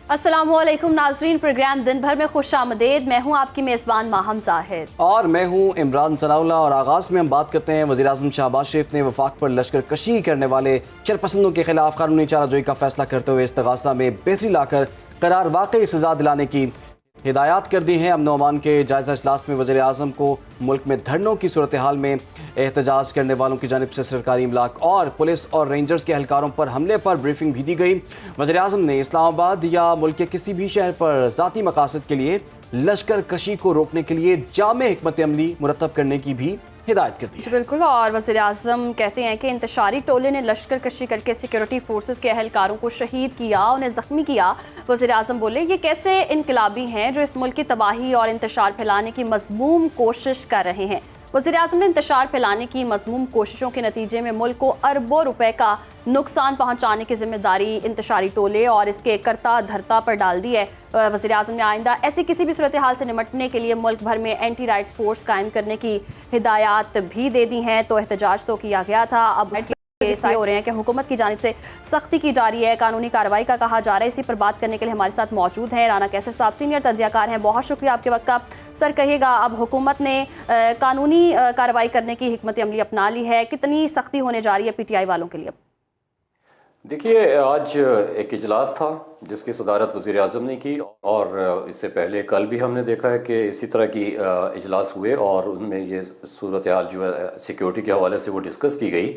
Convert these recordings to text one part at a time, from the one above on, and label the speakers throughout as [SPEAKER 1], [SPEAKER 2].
[SPEAKER 1] अस्सलामुअलैकुम नाजरीन, प्रोग्राम दिन भर में खुश आमदेद। मैं हूँ आपकी मेज़बान माहम जाहिद
[SPEAKER 2] और मैं हूँ इमरान सनाउल्लाह। और आगाज़ में हम बात करते हैं वज़ीर आज़म शहबाज शरीफ ने वफाक पर लश्कर कशी करने वाले चरपसंदों के खिलाफ कानूनी चाराजोई का फैसला करते हुए इस्तगासा में बेहतरी लाकर करार वाकई सज़ा दिलाने की हिदायत कर दी है। अमन अमान के जायज़ा इजलास में वज़ीर आज़म को मुल्क में धरनों की सूरत हाल में एहतजाज करने वालों की जानिब से सरकारी इमलाक और पुलिस और रेंजर्स के एहलकारों पर हमले पर ब्रीफिंग भी दी गई। वज़ीर आज़म ने इस्लामाबाद या मुल्क के किसी भी शहर पर ज़ाती मकासद के लिए लश्कर कशी को रोकने के लिए जामे हिकमत अमली मुरतब करने की भी हिदायत कर दी है।
[SPEAKER 1] बिल्कुल। और वज़ीर आज़म कहते हैं कि इंतशारी टोले ने लश्कर कशी करके सिक्योरिटी फोर्सेस के एहलकारों को शहीद किया, उन्हें ज़ख्मी किया। वज़ीर आज़म बोले, ये कैसे इनकलाबी हैं जो इस मुल्क की तबाही और इंतशार फैलाने की मज़मूम कोशिश कर रहे हैं। वज़ीर आज़म ने इंतशार फैलाने की मज़मूम कोशिशों के नतीजे में मुल्क को अरबों रुपए का नुकसान पहुंचाने की जिम्मेदारी इंतशारी टोले और इसके करता धरता पर डाल दी है। वज़ीर आज़म ने आइंदा ऐसी किसी भी सूरत हाल से निपटने के लिए मुल्क भर में एंटी राइट्स फोर्स कायम करने की हिदायत भी दे दी हैं। तो एहतजाज तो किया गया था, अब इसलिए हो रहे हैं कि हुकूमत की जानिब से सख्ती की जा रही है, कानूनी कार्रवाई का कहा जा रहा है। इसी पर बात करने के लिए हमारे साथ मौजूद हैं राना कैसर साहब, सीनियर तज्जियाकार हैं। बहुत शुक्रिया आपके वक्त का। सर, कहिएगा, अब हुकूमत ने कानूनी कार्रवाई करने की हिकमत अमली अपना ली है, कितनी सख्ती होने जा रही है PTI वालों के लिए?
[SPEAKER 3] देखिए, आज एक इजलास था जिसकी सदारत वज़ीर आज़म ने की और इससे पहले कल भी हमने देखा है कि इसी तरह की इजलास हुए और उनमें ये सूरत हाल जो है सिक्योरिटी के हवाले से वो डिस्कस की गई।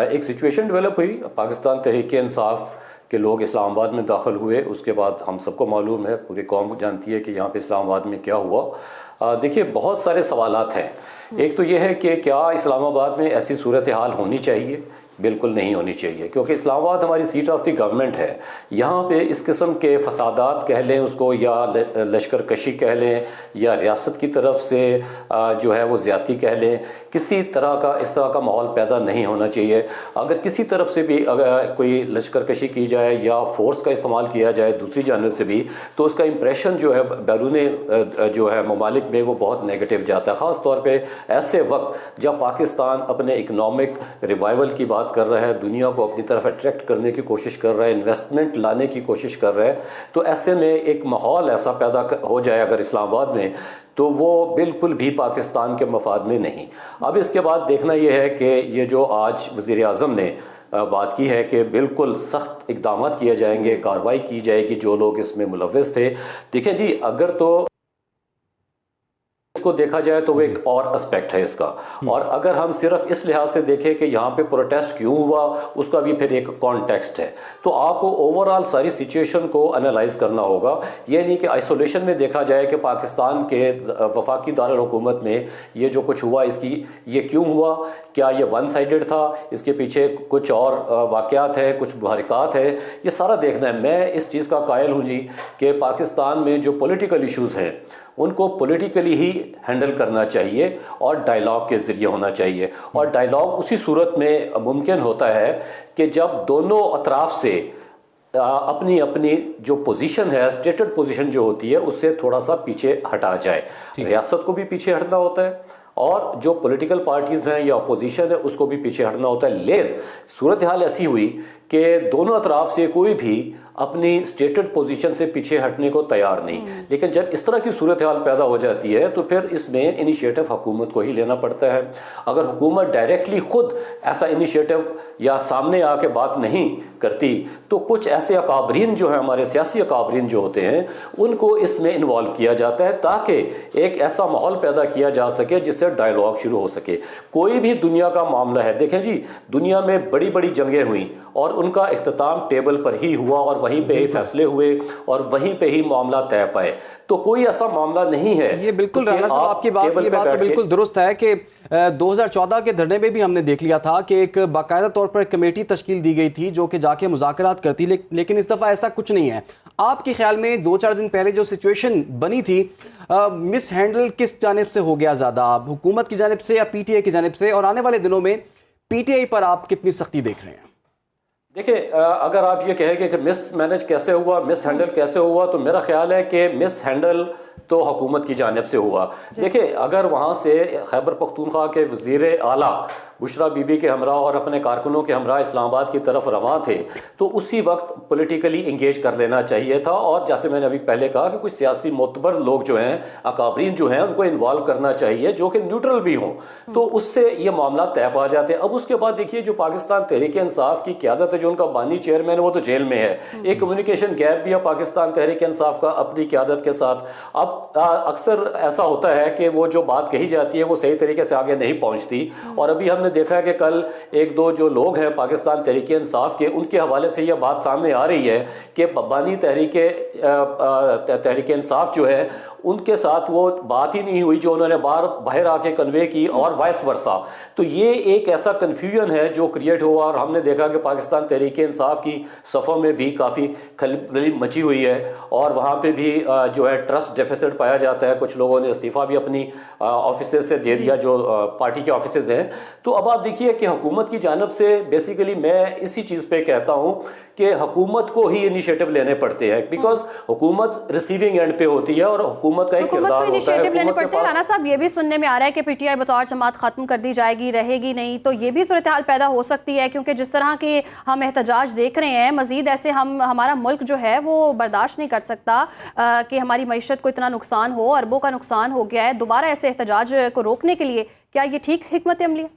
[SPEAKER 3] एक सिचुएशन डेवलप हुई, पाकिस्तान तहरीक इंसाफ के लोग इस्लामाबाद में दाखिल हुए। उसके बाद हम सबको मालूम है, पूरी कौम जानती है कि यहाँ पे इस्लामाबाद में क्या हुआ। देखिए, बहुत सारे सवालात हैं। एक तो ये है कि क्या इस्लामाबाद में ऐसी सूरत हाल होनी चाहिए? बिल्कुल नहीं होनी चाहिए, क्योंकि इस्लामाबाद हमारी सीट ऑफ द गवर्नमेंट है। यहाँ पे इस किस्म के फसादात कह लें उसको, या लश्कर कशी कह लें, या रियासत की तरफ से जो है वो ज़्यादती कह लें, किसी तरह का इस तरह का माहौल पैदा नहीं होना चाहिए। अगर किसी तरफ से भी अगर कोई लश्कर कशी की जाए या फोर्स का इस्तेमाल किया जाए दूसरी जानब से भी, तो उसका इम्प्रेशन जो है बैरून जो है ममालिक में वो बहुत नेगेटिव जाता है। ख़ास तौर पर ऐसे वक्त जब पाकिस्तान अपने इकनॉमिक रिवाइवल की बात कर रहा है, दुनिया को अपनी तरफ अट्रैक्ट करने की कोशिश कर रहा है, इन्वेस्टमेंट लाने की कोशिश कर रहा है, तो ऐसे में एक माहौल ऐसा पैदा हो जाए अगर इस्लामाबाद में, तो वो बिल्कुल भी पाकिस्तान के मफाद में नहीं। अब इसके बाद देखना यह है कि ये जो आज वज़ीर आज़म ने बात की है कि बिल्कुल सख्त इक़दाम किए जाएंगे, कार्रवाई की जाएगी जो लोग इसमें मुलव्वस थे। देखिए जी, अगर तो इसको देखा जाए तो वो एक और एस्पेक्ट है इसका, और अगर हम सिर्फ इस लिहाज से देखें कि यहाँ पे प्रोटेस्ट क्यों हुआ, उसका भी फिर एक कॉन्टेक्स्ट है। तो आपको ओवरऑल सारी सिचुएशन को एनालाइज करना होगा। ये नहीं कि आइसोलेशन में देखा जाए कि पाकिस्तान के वफाकी दारुल हुकूमत में ये जो कुछ हुआ इसकी ये क्यों हुआ, क्या ये वन साइडेड था, इसके पीछे कुछ और वाक़यात है, कुछ मुहरिकात है, ये सारा देखना है। मैं इस चीज़ का कायल हूँ जी कि पाकिस्तान में जो पॉलिटिकल इश्यूज़ हैं उनको पॉलिटिकली ही हैंडल करना चाहिए और डायलॉग के ज़रिए होना चाहिए। और डायलॉग उसी सूरत में मुमकिन होता है कि जब दोनों अतराफ से अपनी अपनी जो पोजीशन है, स्टेटेड पोजीशन जो होती है, उससे थोड़ा सा पीछे हटा जाए। रियासत को भी पीछे हटना होता है और जो पॉलिटिकल पार्टीज़ हैं या अपोजिशन है उसको भी पीछे हटना होता है। लेकिन सूरत हाल ऐसी हुई कि दोनों अतराफ से कोई भी अपनी स्टेटेड पोजीशन से पीछे हटने को तैयार नहीं। लेकिन जब इस तरह की सूरत हाल पैदा हो जाती है तो फिर इसमें इनिशिएटिव हुकूमत को ही लेना पड़ता है। अगर हुकूमत डायरेक्टली खुद ऐसा इनिशिएटिव या सामने आके बात नहीं करती तो कुछ ऐसे अकाबरीन जो हैं, हमारे सियासी अकाबरीन जो होते हैं, उनको इसमें इन्वॉल्व किया जाता है ताकि एक ऐसा माहौल पैदा किया जा सके जिससे डायलॉग शुरू हो सके। कोई भी दुनिया का मामला है, देखें जी, दुनिया में बड़ी बड़ी जंगें हुई और उनका इख्तिताम टेबल पर ही हुआ और वहीं पे ही फैसले हुए और वहीं पे ही मामला तय पाए। तो कोई ऐसा मामला नहीं है।
[SPEAKER 2] ये बिल्कुल राना साहब, आपकी बात तो बिल्कुल दुरुस्त है कि 2014 के धरने में भी हमने देख लिया था कि एक बाकायदा तौर पर कमेटी तश्कील दी गई थी जो कि जाके मुज़ाकरात करती, लेकिन इस दफ़ा ऐसा कुछ नहीं है। आपके ख्याल में 2-4 दिन पहले जो सिचुएशन बनी थी, मिस हैंडल किस जानिब से हो गया ज़्यादा, हुकूमत की जानिब से या PTI की जानिब से? और आने वाले दिनों में PTI पर आप कितनी सख्ती देख रहे हैं?
[SPEAKER 3] देखिए, अगर आप ये कहेंगे कि मिस मैनेज कैसे हुआ, मिस हैंडल कैसे हुआ, तो मेरा ख्याल है कि मिस हैंडल तो हुकूमत की जानिब से हुआ। देखिए, अगर वहाँ से खैबर पख्तूनख्वा के वज़ीर आला बुशरा बीबी के हमरा और अपने कारकुनों के हमरा इस्लामाबाद की तरफ रवां थे, तो उसी वक्त पॉलिटिकली इंगेज कर लेना चाहिए था। और जैसे मैंने अभी पहले कहा कि कुछ सियासी मोतबर लोग जो हैं, अकाबरीन जो हैं, उनको इन्वॉल्व करना चाहिए जो कि न्यूट्रल भी हों, तो उससे ये मामला तय पा जाते हैं। अब उसके बाद देखिए जो पाकिस्तान तहरीक इंसाफ की क़यादत है, जो उनका बानी चेयरमैन है, वो तो जेल में है। एक कम्युनिकेशन गैप भी है पाकिस्तान तहरीक इंसाफ का अपनी क़यादत के साथ। अब अक्सर ऐसा होता है कि वो जो बात कही जाती है वो सही तरीके से आगे नहीं पहुंचती। और अभी हमने देखा है कि कल एक दो जो लोग हैं पाकिस्तान तहरीक इंसाफ के, उनके हवाले से यह बात सामने आ रही है कि बानी तहरीक इंसाफ जो है उनके साथ वो बात ही नहीं हुई जो उन्होंने बाहर आके कन्वे की, और वाइस वर्सा। तो ये एक ऐसा कन्फ्यूजन है जो क्रिएट हुआ, और हमने देखा कि पाकिस्तान तहरीक इंसाफ की सफ़ों में भी काफ़ी खलबली मची हुई है, और वहाँ पे भी जो है ट्रस्ट डेफिसिट पाया जाता है। कुछ लोगों ने इस्तीफ़ा भी अपनी ऑफिस से दे दिया, जो पार्टी के ऑफिस हैं। तो अब आप देखिए कि हुकूमत की जानब से बेसिकली मैं इसी चीज़ पे कहता हूँ कि हुकूमत को ही इनिशिएटिव लेने पड़ते हैं, बिकॉज हुकूमत रिसीविंग एंड पे होती है और हुकूमत का एक किरदार होता है।
[SPEAKER 1] लेने पड़ते हैं। राना साहब, ये भी सुनने में आ रहा है कि पीटीआई बतौर जमात खत्म कर दी जाएगी, रहेगी नहीं, तो ये भी सूरत हाल पैदा हो सकती है, क्योंकि जिस तरह के हम एहतजाज देख रहे हैं, मजीद ऐसे हमारा मुल्क जो है वो बर्दाश्त नहीं कर सकता कि हमारी मईशत को इतना नुकसान हो, अरबों का नुकसान हो गया है। दोबारा ऐसे एहतजाज को रोकने के लिए क्या ये ठीक हिकमत अमली है?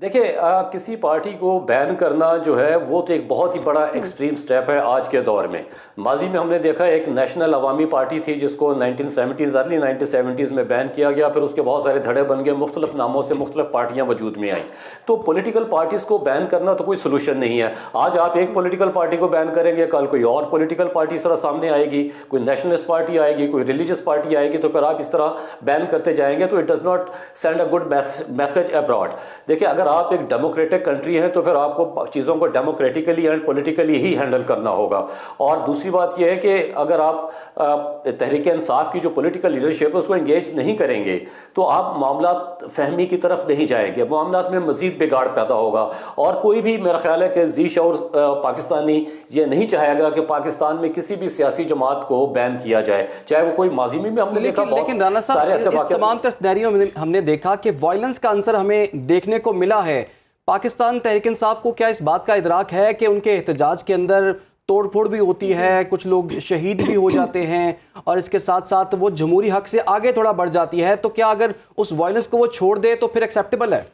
[SPEAKER 3] देखिए, किसी पार्टी को बैन करना जो है वो तो एक बहुत ही बड़ा एक्सट्रीम स्टेप है आज के दौर में। माजी में हमने देखा एक नेशनल अवामी पार्टी थी जिसको 1970s अर्ली 1970s में बैन किया गया, फिर उसके बहुत सारे धड़े बन गए, मुख्तलिफ नामों से मुख्तलिफ पार्टियां वजूद में आई। तो पॉलिटिकल पार्टीज को बैन करना तो कोई सोल्यूशन नहीं है। आज आप एक पॉलिटिकल पार्टी को बैन करेंगे, कल कोई और पॉलिटिकल पार्टी इस तरह सामने आएगी, कोई नेशनलिस्ट पार्टी आएगी, कोई रिलीजियस पार्टी आएगी, तो फिर आप इस तरह बैन करते जाएंगे तो it does not send a good message abroad. देखिए, अगर आप एक डेमोक्रेटिक कंट्री है तो फिर आपको चीज़ों को democratically and politically he handle करना होगा। और दूसरी बात यह है कि अगर आप तहरीक इंसाफ की जो पॉलिटिकल लीडरशिप है उसको एंगेज नहीं करेंगे तो आप मामला फहमी की तरफ नहीं जाएंगे, मामला में मजीद बिगाड़ पैदा होगा। और कोई भी मेरा ख्याल है कि जी शऊर पाकिस्तानी ये नहीं चाहेगा कि पाकिस्तान में किसी भी सियासी जमात को बैन किया जाए, चाहे वो कोई माजी में भी हमने देखा।
[SPEAKER 2] लेकिन राना साहब, इस तमाम सिनेरियो में हमने देखा कि वायलेंस का आंसर हमें देखने को मिला है। पाकिस्तान तहरीक इंसाफ को क्या इस बात का इदराक है कि उनके एहतजाज के अंदर तोड़फोड़ भी होती है, कुछ लोग शहीद भी हो जाते हैं, और इसके साथ साथ वो जमहूरी हक से आगे थोड़ा बढ़ जाती है, तो क्या अगर उस वायलेंस को वो छोड़ दे तो फिर एक्सेप्टेबल है?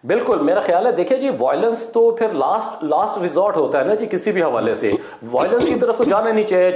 [SPEAKER 3] बिल्कुल, मेरा ख्याल है। देखिए जी, वायलेंस तो फिर लास्ट रिजॉर्ट होता है ना जी, किसी भी हवाले से वायलेंस की तरफ तो जाना नहीं चाहिए।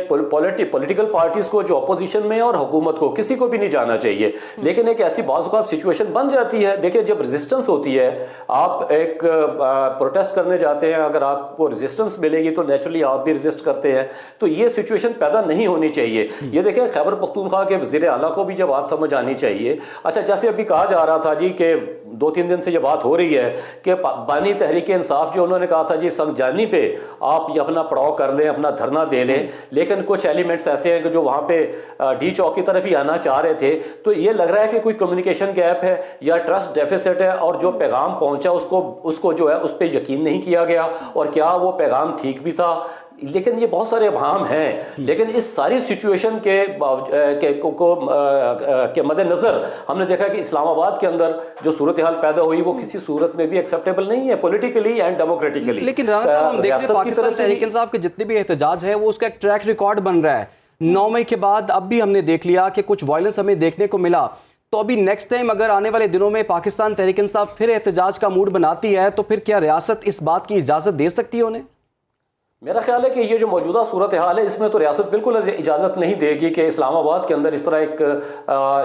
[SPEAKER 3] पॉलिटिकल पार्टीज को जो अपोजिशन में और हुकूमत को किसी को भी नहीं जाना चाहिए। लेकिन एक ऐसी बाज़ सिचुएशन बन जाती है, देखिए जब रेजिस्टेंस होती है, आप एक प्रोटेस्ट करने जाते हैं, अगर आपको रेजिस्टेंस मिलेगी तो नेचुरली आप भी रेजिस्ट करते हैं, तो ये सिचुएशन पैदा नहीं होनी चाहिए। ये देखें, खैबर पख्तूनख्वा के वज़ीर आला को भी जब बात समझ आनी चाहिए। अच्छा, जैसे अभी कहा जा रहा था जी कि 2-3 दिन से ये बात हो रही है कि बानी तहरीक इंसाफ जो उन्होंने कहा था जी संगजानी पे आप ये अपना पड़ाव कर लें, अपना धरना दे लें, लेकिन कुछ एलिमेंट्स ऐसे हैं कि जो वहां पे डी चौक की तरफ ही आना चाह रहे थे। तो ये लग रहा है कि कोई कम्युनिकेशन गैप है या ट्रस्ट डेफिसिट है, और जो पैगाम पहुंचा उसको जो है उस पर यकीन नहीं किया गया, और क्या वो पैगाम ठीक भी था। लेकिन ये बहुत सारे अभाम हैं। लेकिन इस सारी सिचुएशन के मद्देनजर हमने देखा कि इस्लामाबाद के अंदर जो सूरत हाल पैदा हुई वो किसी सूरत में भी एक्सेप्टेबल नहीं है पॉलिटिकली एंड डेमोक्रेटिकली।
[SPEAKER 2] लेकिन राना साहब, हम देख रहे हैं पाकिस्तान तहरीक इंसाफ के जितने भी एहतजाज है वो उसका एक ट्रैक रिकॉर्ड बन रहा है। 9 मई के बाद अब भी हमने देख लिया कि कुछ वायलेंस हमें देखने को मिला, तो अभी नेक्स्ट टाइम अगर आने वाले दिनों में पाकिस्तान तहरीक इंसाफ फिर एहतजाज का मूड बनाती है तो फिर क्या रियासत इस बात की इजाज़त दे सकती है उन्हें?
[SPEAKER 3] मेरा ख्याल है कि ये जो मौजूदा सूरत हाल है इसमें तो रियासत बिल्कुल इजाज़त नहीं देगी कि इस्लामाबाद के अंदर इस तरह एक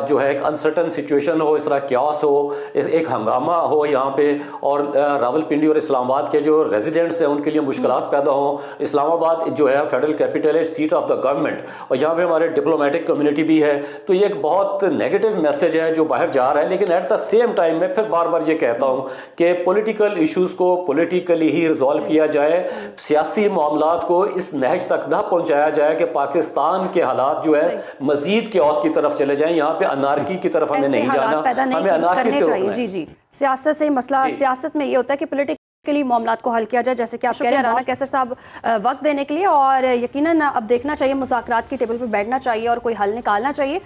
[SPEAKER 3] जो है एक अनसर्टन सिचुएशन हो, इस तरह क्यास हो, एक हंगामा हो यहाँ पे, और रावलपिंडी और इस्लामाबाद के जो रेजिडेंट्स हैं उनके लिए मुश्किलात पैदा हो। इस्लामाबाद जो है फेडरल कैपिटल है, सीट ऑफ द गवर्नमेंट, और यहाँ पे हमारे डिप्लोमेटिक कम्युनिटी भी है, तो ये एक बहुत नेगेटिव मैसेज है जो बाहर जा रहा है। लेकिन एट द सेम टाइम मैं फिर बार बार ये कहता हूँ कि पॉलिटिकल इशूज़ को पॉलिटिकली ही रिजॉल्व किया जाए, सियासी मामलात को इस नहज तक ना पहुंचाया जाए कि पाकिस्तान के हालात जो है मजीद क्यास की तरफ चले जाएं। यहाँ पे अनार्की की तरफ हमें नहीं जाना, हमें अनार्की से रोकना है।
[SPEAKER 1] जी, सियासत से मसला, सियासत में ये होता है कि के लिए मामलात को हल किया जाए, जैसे कि आप कह रहे हैं राना कैसर साहब वक्त देने के लिए, और यकीनन अब देखना चाहिए, मुज़ाकरात की टेबल पर बैठना चाहिए और कोई हल निकालना चाहिए।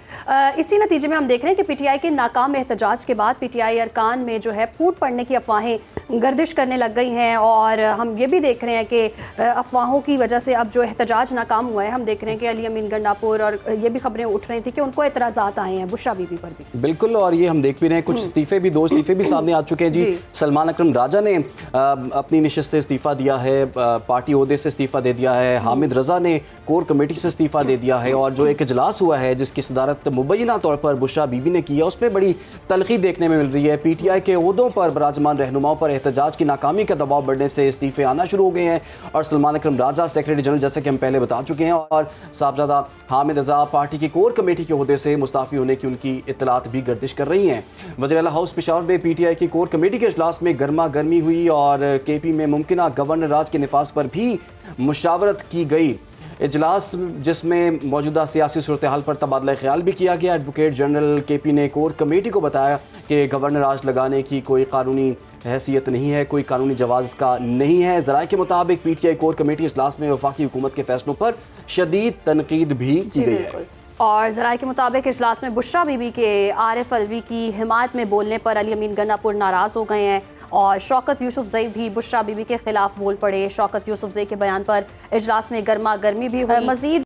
[SPEAKER 1] इसी नतीजे में हम देख रहे हैं कि पीटीआई के नाकाम एहतजाज के बाद पीटीआई अरकान में जो है फूट पड़ने की अफवाहें गर्दिश करने लग गई हैं, और हम ये भी देख रहे हैं कि अफवाहों की वजह से अब जो एहतजाज नाकाम हुआ है, हम देख रहे हैं कि अली अमीन गंडापुर, और ये भी खबरें उठ रही थी कि उनको एतराज़ात आए हैं बुशरा बीबी पर भी।
[SPEAKER 2] बिल्कुल, और ये हम देख भी रहे हैं कुछ इस्तीफे भी, 2 इस्तीफे भी सामने आ चुके हैं जी। सलमान अकरम राजा ने अपनी निशस्त से इस्तीफा दिया है, पार्टी ओहदे से इस्तीफा दे दिया है, हामिद रजा ने कोर कमेटी से इस्तीफा दे दिया है, और जो एक इजलास हुआ है जिसकी सदारत मुबैना तौर पर बुशरा बीबी ने की है, उसमें बड़ी तलखी देखने में मिल रही है। पीटीआई के ओहदों पर बराजमान रहनुमाओं पर एहतजाज की नाकामी का दबाव बढ़ने से इस्तीफे आना शुरू हो गए हैं, और सलमान अकरम राजा सेक्रेटरी जनरल, जैसे कि हम पहले बता चुके हैं, और साहबजादा हामिद रजा पार्टी की कोर कमेटी के ओहदे से मुस्ताफ़ी होने की उनकी इत्तलात भी गर्दिश कर रही हैं। वज़ीर आला हाउस पेशावर में पीटीआई की कोर कमेटी के इजलास में गर्मा गर्मी हुई, और केपी में मुमकिना गवर्नर राज के निफाज पर भी मुशावरत की गई। इजलास जिसमें मौजूदा सियासी सूरत हाल पर तबादला ख्याल भी किया गया। एडवोकेट जनरल केपी ने कोर कमेटी को बताया कि गवर्नर राज लगाने की कोई कानूनी हैसियत नहीं है, कोई कानूनी जवाज़ का नहीं है। ज़राए के मुताबिक पीटीआई कोर कमेटी इजलास में वफाकी हुकूमत के फैसलों पर शदीद तनकीद भी की गई है।
[SPEAKER 1] और ज़राए के मुताबिक इजलास में बुशरा बीबी के आरिफ अलवी की हिमायत में बोलने पर अली अमीन गंडापुर नाराज़ हो गए हैं, और शौकत यूसुफजई भी बुशरा बीबी के खिलाफ बोल पड़े। शौकत यूसुफजई के बयान पर इजलास में गर्मा गर्मी भी हुई। मज़ीद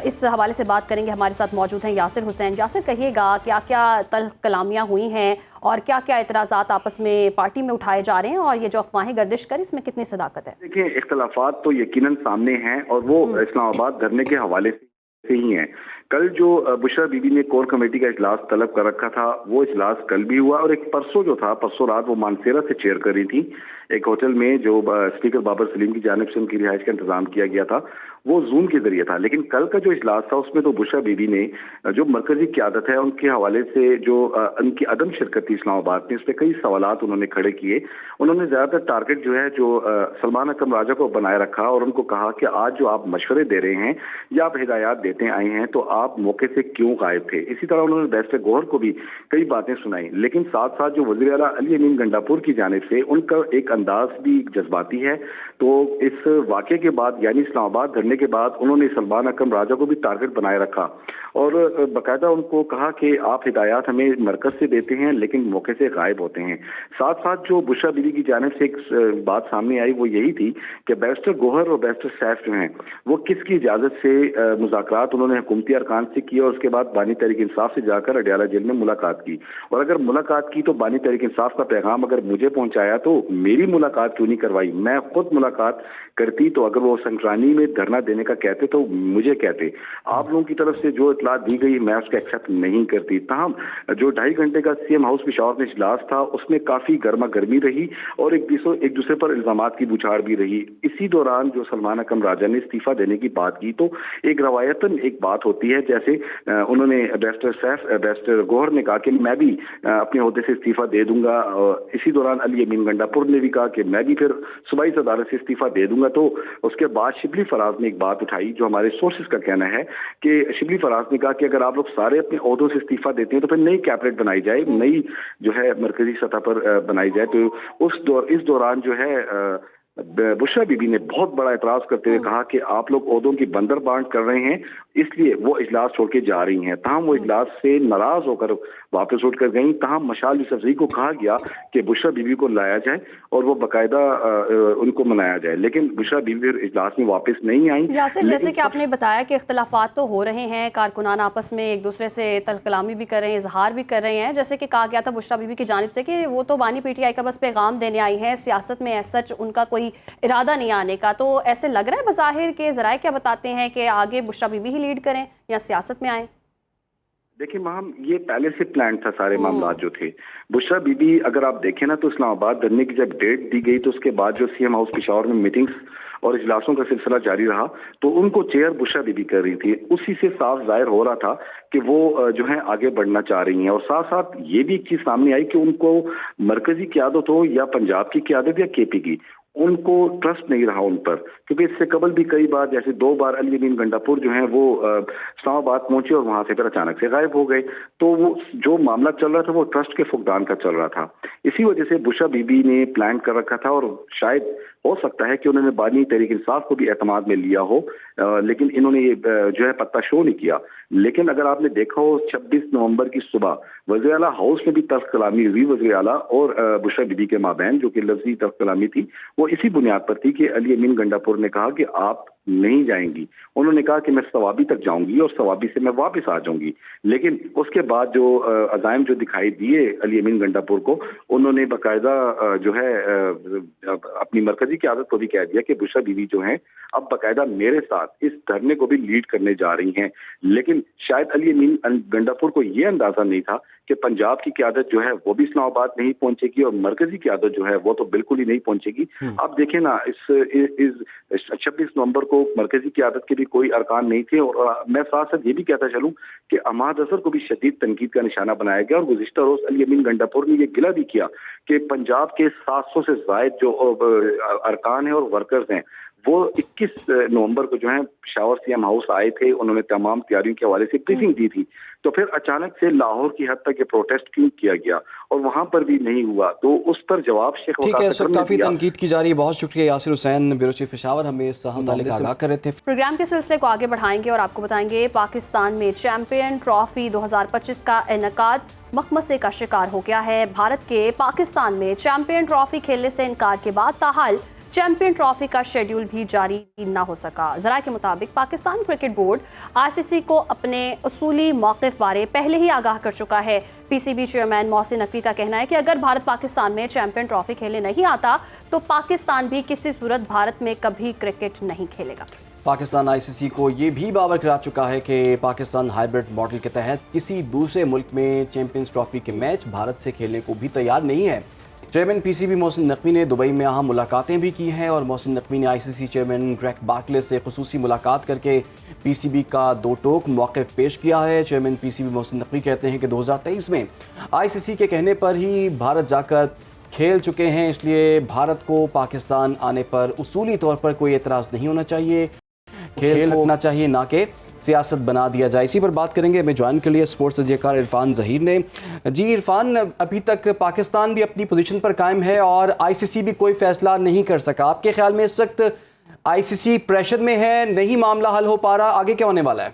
[SPEAKER 1] इस हवाले से बात करेंगे, हमारे साथ मौजूद हैं यासिर हुसैन। यासिर, कहिएगा क्या क्या तल्ख कलामियाँ हुई हैं और क्या क्या एतराज़ात आपस में पार्टी में उठाए जा रहे हैं, और ये जो अफवाहें गर्दिश कर इसमें कितनी सदाकत है?
[SPEAKER 4] देखिए, इख्तलाफात तो यकीनन सामने हैं, और वो इस्लामाबाद धरने के हवाले से ही हैं। कल जो बुशरा बीबी ने कोर कमेटी का इजलास तलब कर रखा था, वो इजलास कल भी हुआ, और एक परसों जो था, परसों रात वो मानसेरा से चेयर कर रही थी एक होटल में, जो स्पीकर बाबर सलीम की जानिब से उनकी रिहाइश का इंतजाम किया गया था, वो जूम के जरिए था। लेकिन कल का जो इजलास था उसमें तो बुशरा बीबी ने जो मरकजी क़यादत है उनके हवाले से जो उनकी अदम शिरकत थी इस्लामाबाद में, उस पर कई सवालात उन्होंने खड़े किए। उन्होंने ज़्यादातर टारगेट जो है जो सलमान अकरम राजा को बनाए रखा, और उनको कहा कि आज जो आप मशवरे दे रहे हैं या आप हिदायत देते आए हैं, तो आप मौके से क्यों गायब थे। इसी तरह उन्होंने बैरिस्टर गौहर को भी कई बातें सुनाई। लेकिन साथ साथ जो वज़ीर आला अली अमीन गंडापुर की जानिब से उनका एक अंदाज भी जज्बाती है। तो इस वाक़े के बाद, यानी इस्लामाबाद धरने के बाद, उन्होंने सलमान अकरम राजा को भी टारगेट बनाए रखा, और बाकायदा उनको कहा कि आप हिदायत हमें मरकज से देते हैं लेकिन मौके से गायब होते हैं। साथ साथ जो बुशरा बीबी की जानिब से एक बात सामने आई, वो यही थी कि बैरिस्टर गौहर और बैरिस्टर सैफ जो हैं, वो किसकी इजाज़त से मुज़ाकरात उन्होंने हुकूमती अरकान से किए, और उसके बाद बानी तहरीक इंसाफ से जाकर अडयाला जेल में मुलाकात की। और अगर मुलाकात की तो बानी तहरीक इंसाफ का पैगाम अगर मुझे पहुंचाया, तो मेरी मुलाकात क्यों नहीं करवाई? मैं खुद मुलाकात करती, तो अगर वो संक्रांति में धरना देने का कहते तो मुझे कहते। आप लोगों की तरफ से जो इतला दी गई, मैं उसको एक्सेप्ट नहीं करती। ताहम जो 2.5 घंटे का सीएम हाउस पेशावर में इजलास था, उसमें काफी गर्मा गर्मी रही, और एक दूसरे पर इल्जामात की बुछाड़ भी रही। इसी दौरान जो सलमान अकरम राजा ने इस्तीफा देने की बात की, तो एक रवायतन एक बात होती है, जैसे उन्होंने बैरिस्टर गौहर ने कहा कि मैं भी अपने ओहदे से इस्तीफा दे दूंगा। इसी दौरान अली अमीन गंडापुर ने भी कहा कि मैं भी फिर सूबाई सदारत से इस्तीफा दे दूंगा। तो उसके बाद शिबली फराज ने एक बात उठाई, जो हमारे सोर्सेज का कहना है कि शिबली फराज ने कहा कि अगर आप लोग सारे अपने ओहदों से इस्तीफा देते हैं तो फिर नई कैबिनेट बनाई जाए, नई जो है मरकजी सतह पर बनाई जाए। तो इस दौरान जो है बुशरा बीबी ने बहुत बड़ा एतराज करते हुए कहा कि आप लोग ओहदों की बंदर बांट कर रहे हैं, इसलिए वो इजलास छोड़ के जा रही हैं। तमाम वो इजलास से नाराज होकर वापस उठ कर गई। तमाम मशाल यूसुफजई को कहा गया कि बुशरा बीबी को लाया जाए और वो बाकायदा उनको मनाया जाए, लेकिन बुशरा बीबी इजलास में वापस नहीं आई।
[SPEAKER 1] यासिर, जैसे कि आपने बताया कि इख्तलाफात तो हो रहे हैं, कारकुनान आपस में एक दूसरे से तलकलामी भी कर रहे हैं, इजहार भी कर रहे हैं, जैसे कि कहा गया था बुशरा बीबी की जानिब से कि वो तो बानी पीटीआई का बस पैगाम देने आई है, सियासत में सच उनका कोई इरादा नहीं आने का। तो ऐसे लग रहा है बज़ाहिर के ज़राए क्या बताते हैं कि आगे बुशरा बीबी ही लीड करें या सियासत में आए?
[SPEAKER 4] देखिए माम, ये पहले से प्लान था सारे मामला जो थे। बुशरा बीबी अगर आप देखें ना, तो इस्लामाबाद धरने की जब डेट दी गई, तो उसके बाद जो सीएम हाउस पेशावर में मीटिंग्स और इजलासों का सिलसिला जारी रहा, तो उनको चेयर बुशरा बीबी कर रही थी। उसी से साफ जाहिर हो रहा था कि वो जो है आगे बढ़ना चाह रही हैं। और साथ साथ ये भी एक चीज सामने आई कि उनको मरकजी क़यादत हो या पंजाब की क़यादत या केपी की, उनको ट्रस्ट नहीं रहा उन पर, क्योंकि इससे कबल भी कई बार, जैसे 2 बार अली अमीन गंडापुर जो है वो इस्लामाबाद पहुंचे और वहां से फिर अचानक से गायब हो गए। तो वो जो मामला चल रहा था वो ट्रस्ट के फुकदान का चल रहा था। इसी वजह से बुशरा बीबी ने प्लान कर रखा था, और शायद हो सकता है कि उन्होंने बानी तहरीक इंसाफ को भी एतमाद में लिया हो, लेकिन इन्होंने ये जो है पत्ता शो नहीं किया। लेकिन अगर आपने देखा हो 26 नवंबर की सुबह वज़ीर आला हाउस में भी तल्ख कलामी हुई वज़ीर आला और बुशरा बीबी के माबैन, जो कि लफ्जी तल्ख कलामी थी, वो इसी बुनियाद पर थी कि अली अमीन गंडापुर ने कहा कि आप नहीं जाएंगी। उन्होंने कहा कि मैं सवाबी तक जाऊंगी और सवाबी से मैं वापस आ जाऊंगी। लेकिन उसके बाद जो अजाइम जो दिखाई दिए अली अमीन गंडापुर को, उन्होंने बाकायदा जो है अपनी मरकजी क़यादत को भी कह दिया कि बुशरा बीवी जो हैं अब बाकायदा मेरे साथ इस धरने को भी लीड करने जा रही हैं। लेकिन शायद अली अमीन गंडापुर को यह अंदाजा नहीं था कि पंजाब की क़यादत जो है वो भी इस्लामाबाद नहीं पहुंचेगी और मरकजी क़यादत जो है वो तो बिल्कुल ही नहीं पहुंचेगी। आप देखें ना, इस 26 नवंबर को मरकजी क़यादत के भी कोई अरकान नहीं थे, और मैं साथ साथ ये भी कहता चलूं कि अहमद अजहर को भी शदीद तनकीद का निशाना बनाया गया। और गुज़िश्ता रोज अली अमीन गंडापुर ने यह गिला भी किया कि पंजाब के 700 से ज़ायद जो अरकान हैं और वर्कर्स हैं, वो 21 नवंबर को जो है शावर सीएम हाउस आए थे। उन्होंने तमाम तैयारियों के हवाले से ब्रीफिंग दी थी। तो फिर अचानक से लाहौर की हद तक ये प्रोटेस्ट क्यों किया गया और वहां पर भी नहीं हुआ, तो उस पर जवाब शेख
[SPEAKER 2] ठीक है, इस वक्त काफ़ी तनकीद की जा रही है। बहुत शुक्रिया यासिर हुसैन, ब्यूरो चीफ पेशावर, हमें इस हवाले से आगाह कर रहे थे।
[SPEAKER 1] प्रोग्राम के सिलसिले को आगे बढ़ाएंगे और आपको बताएंगे पाकिस्तान में चैंपियन ट्रॉफी 2025 का इनेकाद मखमसे का शिकार हो गया है। भारत के पाकिस्तान में चैंपियन ट्रॉफी खेलने से इनकार के बाद ताहाल चैंपियन ट्रॉफी का शेड्यूल भी जारी न हो सका। ज़रा के मुताबिक पाकिस्तान क्रिकेट बोर्ड आईसीसी को अपने उसूली मौक़िफ़ बारे पहले ही आगाह कर चुका है। पीसीबी चेयरमैन मोहसिन नकवी का कहना है कि अगर भारत पाकिस्तान में चैंपियन ट्रॉफी खेलने नहीं आता तो पाकिस्तान भी किसी सूरत भारत में कभी क्रिकेट नहीं खेलेगा।
[SPEAKER 2] पाकिस्तान आईसीसी को ये भी बावर करा चुका है कि पाकिस्तान हाइब्रिड मॉडल के तहत किसी दूसरे मुल्क में चैंपियंस ट्रॉफी के मैच भारत से खेलने को भी तैयार नहीं है। चेयरमैन पीसीबी मोहसिन नकवी ने दुबई में अहम मुलाकातें भी की हैं और मोहसिन नकवी ने आईसीसी चेयरमैन ग्रेग बार्कले से खुसूसी मुलाकात करके पीसीबी का दो टोक मौक़िफ़ पेश किया है। चेयरमैन पीसीबी मोहसिन नकवी कहते हैं कि 2023 में आईसीसी के कहने पर ही भारत जाकर खेल चुके हैं, इसलिए भारत को पाकिस्तान आने पर उसूली तौर पर कोई एतराज़ नहीं होना चाहिए, खेल होना चाहिए, ना कि सियासत बना दिया जाए। इसी पर बात करेंगे। हमें ज्वाइन के लिए स्पोर्ट्स तजज़ियाकार इरफान ज़हीर ने। जी इरफान, अभी तक पाकिस्तान भी अपनी पोजीशन पर कायम है और आईसीसी भी कोई फैसला नहीं कर सका। आपके ख्याल में इस वक्त आईसीसी प्रेशर में है, नहीं मामला हल हो पा रहा, आगे क्या होने वाला है?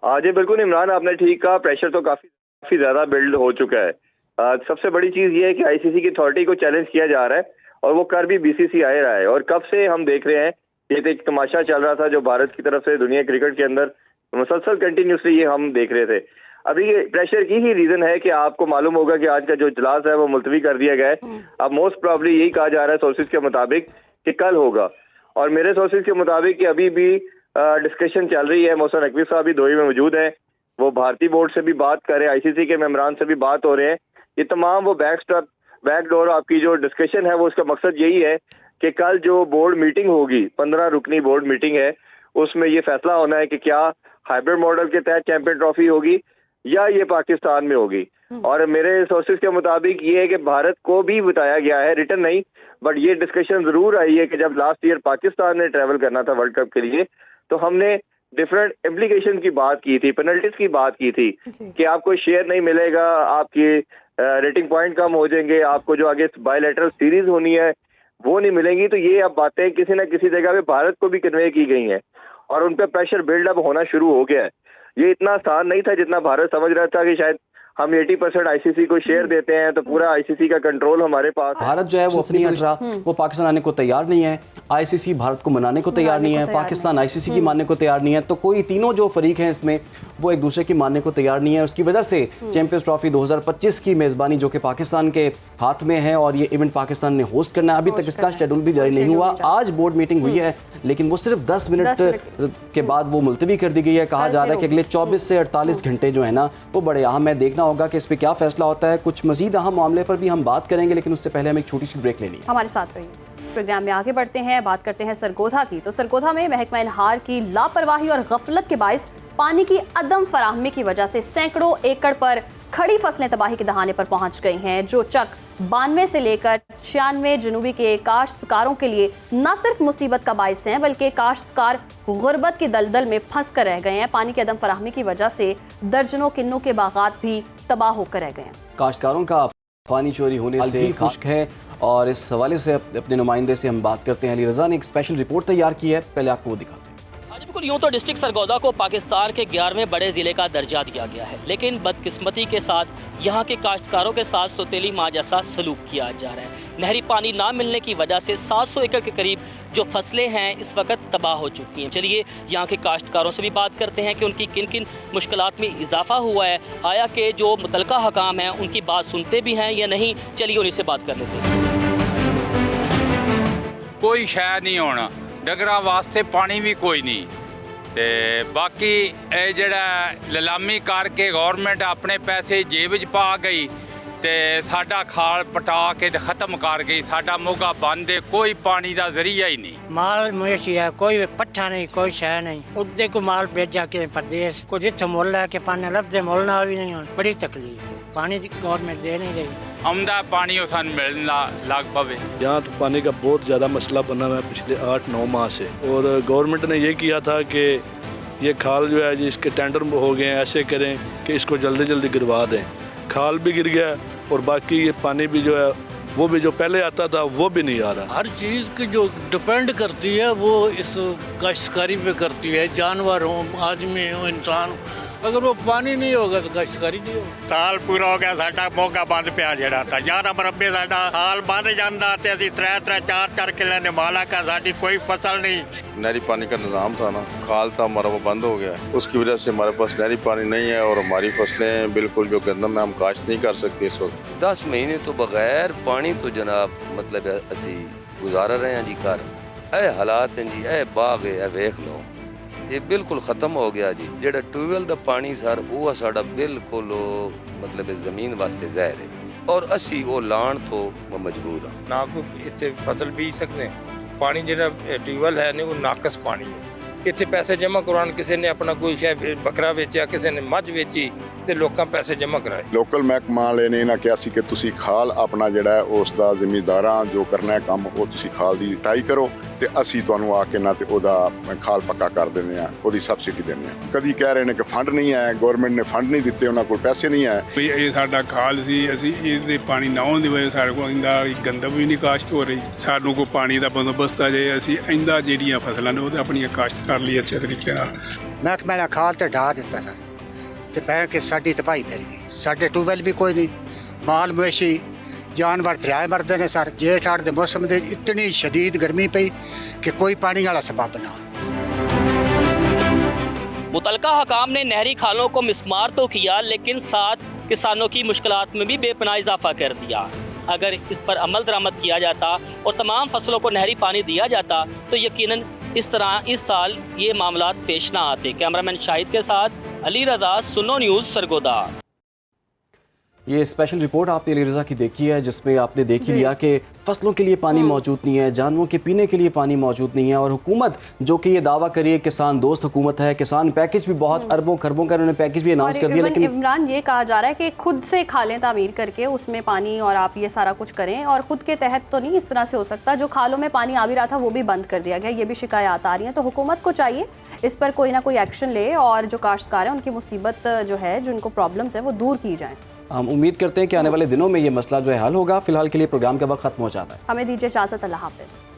[SPEAKER 5] जी बिल्कुल इमरान, आपने ठीक कहा, प्रेशर तो काफ़ी ज़्यादा बिल्ड हो चुका है। सबसे बड़ी चीज़ ये है कि आईसीसी की अथॉरिटी को चैलेंज किया जा रहा है और वो कर भी बीसीसीआई रहा है। और कब से हम देख रहे हैं, ये तो एक तमाशा चल रहा था जो भारत की तरफ से दुनिया क्रिकेट के अंदर मुसलसल कंटिन्यूसली ये हम देख रहे थे। अभी ये प्रेशर की ही रीजन है कि आपको मालूम होगा कि आज का जो इजलास है वो मुलतवी कर दिया गया है। अब मोस्ट प्रॉब्ली यही कहा जा रहा है सोर्सेज के मुताबिक कि कल होगा, और मेरे सोर्सेज के मुताबिक कि अभी भी डिस्कशन चल रही है। मोहसिन नकवी साहब भी दुबई में मौजूद हैं, वो भारतीय बोर्ड से भी बात कर रहे हैं, आईसीसी के मेंबरान से भी बात हो रहे हैं। ये तमाम वो बैकडोर आपकी जो डिस्कशन है वो उसका मकसद यही है कि कल जो बोर्ड मीटिंग होगी, 15 रुकनी बोर्ड मीटिंग है, उसमें ये फैसला होना है कि क्या हाइब्रिड मॉडल के तहत चैंपियन ट्रॉफी होगी या ये पाकिस्तान में होगी। और मेरे सोर्सेज के मुताबिक ये है कि भारत को भी बताया गया है, रिटर्न नहीं, बट ये डिस्कशन जरूर आई है कि जब लास्ट ईयर पाकिस्तान ने ट्रैवल करना था वर्ल्ड कप के लिए, तो हमने डिफरेंट इम्प्लीकेशन की बात की थी, पेनल्टीज की बात की थी कि आपको शेयर नहीं मिलेगा, आपकी रेटिंग पॉइंट कम हो जाएंगे, आपको जो आगे बायलैटरल सीरीज होनी है वो नहीं मिलेंगी। तो ये अब बातें किसी न किसी जगह पे भारत को भी कन्वे की गई हैं और उन पर प्रेशर बिल्डअप होना शुरू हो गया है। ये इतना आसान नहीं था जितना भारत समझ रहा था कि शायद हम 80% आईसीसी को शेयर देते हैं तो पूरा आईसीसी का कंट्रोल हमारे पास।
[SPEAKER 2] भारत जो है वो अपनी वो पाकिस्तान आने को तैयार नहीं है, आईसीसी भारत को मनाने को तैयार नहीं है, पाकिस्तान आईसीसी की मानने को तैयार नहीं है। तो कोई तीनों जो फरीक हैं इसमें वो एक दूसरे की मानने को तैयार नहीं है। उसकी वजह से चैंपियंस ट्रॉफी 2025 की मेजबानी जो कि पाकिस्तान के हाथ में है और ये इवेंट पाकिस्तान ने होस्ट करना है, अभी तक इसका शेड्यूल भी जारी नहीं हुआ। आज बोर्ड मीटिंग हुई है लेकिन वो सिर्फ 10 मिनट के बाद वो मुलतवी कर दी गई है। कहा जा रहा है कि अगले 24 से 48 घंटे जो है ना वो बड़े अहम है, देखना होगा कि इस पर क्या फैसला होता है। कुछ मजीद अहम मामले पर भी हम बात करेंगे लेकिन उससे पहले हमें एक छोटी सी ब्रेक लेनी है।
[SPEAKER 1] हमारे साथ रहिए। प्रोग्राम में आगे बढ़ते हैं, बात करते हैं सरगोधा की। तो सरगोधा में महकमा इनहार की लापरवाही और गफलत के बायस पानी की अदम फराहमी की वजह से सैकड़ों एकड़ पर खड़ी फसलें तबाही के दहाने पर पहुंच गई हैं। जो चक 92 से लेकर 96 जनूबी के काश्तकारों के लिए न सिर्फ मुसीबत का बाइस हैं, बल्कि काश्तकार गुर्बत की दलदल में फंस कर रह गए हैं। पानी की अदम फराहमी की वजह से दर्जनों किन्नों के बागात भी तबाह होकर रह गए हैं।
[SPEAKER 2] काश्तकारों का पानी चोरी होने से खुश्क है और इस हवाले से अपने नुमाइंदे से हम बात करते हैं। अली रजा ने एक स्पेशल रिपोर्ट तैयार की है, पहले आपको वो दिखाते हैं।
[SPEAKER 6] बिल्कुल यूँ तो डिस्ट्रिक्ट सरगोदा को पाकिस्तान के 11वें बड़े ज़िले का दर्जा दिया गया है, लेकिन बदकिस्मती के साथ यहाँ के काश्तकारों के साथ सौतेली माँ जैसा सलूक किया जा रहा है। नहरी पानी ना मिलने की वजह से 700 एकड़ के करीब जो फसलें हैं इस वक्त तबाह हो चुकी हैं। चलिए यहाँ के काश्तकारों से भी बात करते हैं कि उनकी किन किन मुश्किलात में इजाफा हुआ है, आया कि जो मुतलका हकाम हैं उनकी बात सुनते भी हैं या नहीं। चलिए उन्हीं से बात कर लेते हैं।
[SPEAKER 7] कोई शय नहीं होना, डंगरां वास्ते पानी भी कोई नहीं, ते बाकी ਇਹ ਜਿਹੜਾ नीलामी करके गवर्नमेंट अपने पैसे जेब च पा गई ते साडा खाल पटा के ते खत्म कर गई। साडा मोगा बंद है, कोई पानी का जरिया ही नहीं।
[SPEAKER 8] माल मवेशी है, कोई पट्ठा नहीं, कोई शह नहीं। उदे को माल भेजा के प्रदेश को जिथे मुल लैके पाने लभदे मुल नाल भी नहीं। बड़ी तकलीफ है, पानी गवर्नमेंट दे नहीं रही।
[SPEAKER 7] आमदा पानी सान मिलना लग पवे।
[SPEAKER 9] यहाँ तो पानी का बहुत ज़्यादा मसला बना हुआ है पिछले 8-9 माह से, और गवर्नमेंट ने ये किया था कि ये खाल जो है जिसके टेंडर हो गए हैं, ऐसे करें कि इसको जल्दी जल्दी गिरवा दें। खाल भी गिर गया और बाकी ये पानी भी जो है वो भी जो पहले आता था वो भी नहीं आ रहा।
[SPEAKER 10] हर चीज़ की जो डिपेंड करती है वो इस काश्तकारी पे करती है, जानवर हो, आदमी हो, इंसान। अगर वो पानी नहीं होगा तो काश्तकारी नहीं होगा।
[SPEAKER 11] साल पूरा हो गया साडा मोगा बंद पिया जड़ा था 11 मरबे साडा हाल बंद जाता ते असी 3-3 4-4 किले ने माला का साडी कोई फसल नहीं।
[SPEAKER 12] नहरी पानी का निज़ाम था ना, खाल था हमारा वो बंद हो गया है, उसकी वजह से हमारे पास नहरी पानी नहीं है और हमारी फसलें बिल्कुल जो गंदम में हम काश्त नहीं कर सकते इस वक्त।
[SPEAKER 13] 10 महीने तो बगैर पानी तो जनाब मतलब असी गुजारा रहे हैं जी। घर ए हालात हैं जी, ए बाग है वेख लो, ये बिल्कुल ख़त्म हो गया जी। जेड़ा ट्यूबवेल का पानी सर वो साडा बिल्कुल मतलब ज़मीन वास्ते जहर है और असी वो लाण तो मजबूर हाँ।
[SPEAKER 14] ना कोई इतने फसल बीज सकते, पानी जो ट्यूबवेल है नहीं वो नाकस पानी है। इतने पैसे जमा करवाने किसी ने अपना कोई शे बकरा बेचा, किसी ने मझ बेची ਤੇ ਲੋਕਾਂ ਪੈਸੇ ਜਮ੍ਹਾਂ ਕਰਾਏ।
[SPEAKER 12] ਲੋਕਲ ਮਹਿਕਮਾ ਵਾਲੇ ਨੇ ਨਾ ਕਿਹਾ ਸੀ ਕਿ ਤੁਸੀਂ ਖਾਲ ਆਪਣਾ ਜਿਹੜਾ ਹੈ ਉਸ ਦਾ ਜ਼ਿਮੀਂਦਾਰਾਂ ਜੋ ਕਰਨਾ ਹੈ ਕੰਮ ਉਹ ਤੁਸੀਂ ਖਾਲ ਦੀ ਟਾਈ ਕਰੋ ਤੇ ਅਸੀਂ ਤੁਹਾਨੂੰ ਆ ਕੇ ਨਾ ਤੇ ਉਹਦਾ ਖਾਲ ਪੱਕਾ ਕਰ ਦਿੰਦੇ ਆ, ਉਹਦੀ ਸਬਸਿਡੀ ਦਿੰਦੇ ਆ। ਕਦੀ ਕਹਿ ਰਹੇ ਨੇ ਕਿ ਫੰਡ ਨਹੀਂ ਆਇਆ, ਗਵਰਨਮੈਂਟ ਨੇ ਫੰਡ ਨਹੀਂ ਦਿੱਤੇ, ਉਹਨਾਂ ਕੋਲ ਪੈਸੇ ਨਹੀਂ ਆਏ।
[SPEAKER 15] ਵੀ ਇਹ ਸਾਡਾ ਖਾਲ ਸੀ, ਅਸੀਂ ਇਹਦੇ ਪਾਣੀ ਨਾ ਆਉਣ ਦੀ ਵਜ੍ਹਾ ਸਾਡੇ ਕੋਲ ਇੰਦਾ ਗੰਦਮ ਵੀ ਨਹੀਂ ਕਾਸ਼ਤ ਹੋ ਰਹੀ। ਸਾਨੂੰ ਕੋਈ ਪਾਣੀ ਦਾ ਬੰਦੋਬਸਤ ਆ ਜਾਏ, ਅਸੀਂ ਇੰਦਾ ਜਿਹੜੀਆਂ ਫਸਲਾਂ ਨੇ ਉਹ ਤੇ ਆਪਣੀਆਂ ਕਾਸ਼ਤ ਕਰ ਲਈ ਅੱਛੇ ਤਰੀਕੇ ਨਾਲ।
[SPEAKER 8] ਮਹਿਕਮੇ ਨੇ ਖਾਲ ਤੇ ਢਾ ਦਿੱਤਾ ਸੀ ਤੇ ਪੈ ਕੇ ਸਾਡੀ ਤਬਾਹੀ ਫੈਲ ਗਈ। ਸਾਡੇ ਟੂਬਵੈਲ ਵੀ ਕੋਈ ਨਹੀਂ, ਮਾਲ ਮਵੇਸ਼ੀ जानवर दरिया मरते हैं सर। जेठ आठ के मौसम में इतनी शदीद गर्मी पई कि कोई पानी वाला सबब ना।
[SPEAKER 6] मुतलका हकाम ने नहरी खालों को मिसमार तो किया, लेकिन साथ किसानों की मुश्किलात में भी बेपनाह इजाफा कर दिया। अगर इस पर अमल दरामद किया जाता और तमाम फसलों को नहरी पानी दिया जाता तो यकीनन इस तरह इस साल ये मामलात पेश ना आते। कैमरामैन शाहिद के साथ अली रजा, सुनो न्यूज़, सरगोदा।
[SPEAKER 2] ये स्पेशल रिपोर्ट आपने अली रज़ा की देखी है, जिसमें आपने देख ही लिया कि फसलों के लिए पानी मौजूद नहीं है, जानवरों के पीने के लिए पानी मौजूद नहीं है। और हुकूमत जो कि ये दावा करिए किसान दोस्त हुकूमत है, किसान पैकेज भी बहुत अरबों खरबों का उन्होंने पैकेज भी अनाउंस कर दिया, लेकिन
[SPEAKER 1] इमरान ये कहा जा रहा है कि खुद से खालें तामीर करके उसमें पानी और आप ये सारा कुछ करें, और खुद के तहत तो नहीं इस तरह से हो सकता। जो खालों में पानी आ भी रहा था वो भी बंद कर दिया गया, ये भी शिकायत आ रही है। तो हुकूमत को चाहिए इस पर कोई ना कोई एक्शन ले और जो काश्तकार हैं उनकी मुसीबत जो है, जो उनको प्रॉब्लम्स है वो दूर की जाए।
[SPEAKER 2] हम उम्मीद करते हैं कि आने वाले दिनों में ये मसला जो है हल होगा। फिलहाल के लिए प्रोग्राम का वक्त खत्म हो जाता है।
[SPEAKER 1] हमें दीजिए इजाज़त, अल्लाह हाफ़िज़।